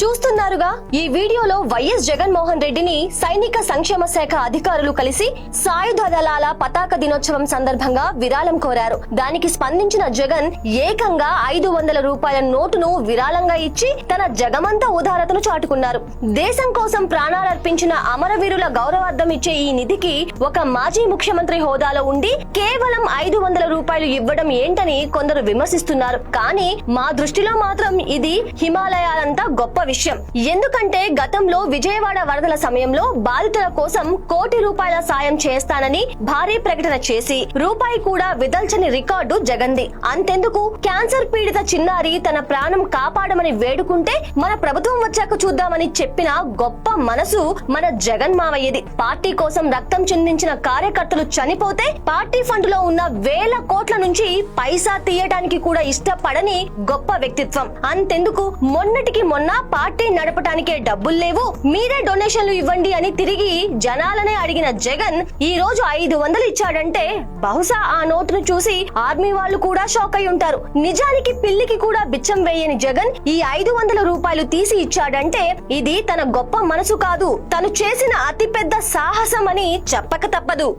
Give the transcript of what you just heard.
చూస్తున్నారుగా, ఈ వీడియోలో వైఎస్ జగన్మోహన్ రెడ్డిని సైనిక సంక్షేమ శాఖ అధికారులు కలిసి సాయుధ దళాల పతాక దినోత్సవం సందర్భంగా విరాళం కోరారు. దానికి స్పందించిన జగన్ ఏకంగా 500 రూపాయల నోటును విరాళంగా ఇచ్చి తన జగమంత ఉదారతను చాటుకున్నారు. దేశం కోసం ప్రాణాలర్పించిన అమరవీరుల గౌరవార్థం ఇచ్చే ఈ నిధికి ఒక మాజీ ముఖ్యమంత్రి హోదాలో ఉండి కేవలం 500 రూపాయలు ఇవ్వడం ఏంటని కొందరు విమర్శిస్తున్నారు. కానీ మా దృష్టిలో మాత్రం ఇది హిమాలయాలంతా గొప్ప విషయం. ఎందుకంటే గతంలో విజయవాడ వరదల సమయంలో బాధితుల కోసం ₹1,00,00,000 సాయం చేస్తానని భారీ ప్రకటన చేసి రూపాయి కూడా విదల్చని రికార్డు జగన్ది. అంతెందుకు, క్యాన్సర్ పీడిత చిన్నారి తన ప్రాణం కాపాడమని వేడుకుంటే మన ప్రభుత్వం వచ్చాక చూద్దామని చెప్పిన గొప్ప మనసు మన జగన్ మావయ్యది. పార్టీ కోసం రక్తం చిందించిన కార్యకర్తలు చనిపోతే పార్టీ ఫండ్ లో ఉన్న వేల కోట్ల నుంచి పైసా తీయడానికి కూడా ఇష్టపడని గొప్ప వ్యక్తిత్వం. అంతెందుకు, మొన్నటికి మొన్న పార్టీ నడపటానికే డబ్బులు లేవు, మీరే డొనేషన్లు ఇవ్వండి అని తిరిగి జనాలనే అడిగిన జగన్ ఈ రోజు 500 ఇచ్చాడంటే బహుశా ఆ నోటును చూసి ఆర్మీ వాళ్ళు కూడా షాక్ అయి ఉంటారు. నిజానికి పిల్లికి కూడా బిచ్చం వేయని జగన్ ఈ 500 రూపాయలు తీసి ఇచ్చాడంటే ఇది తన గొప్ప మనసు కాదు, తను చేసిన అతిపెద్ద సాహసం అని చెప్పక తప్పదు.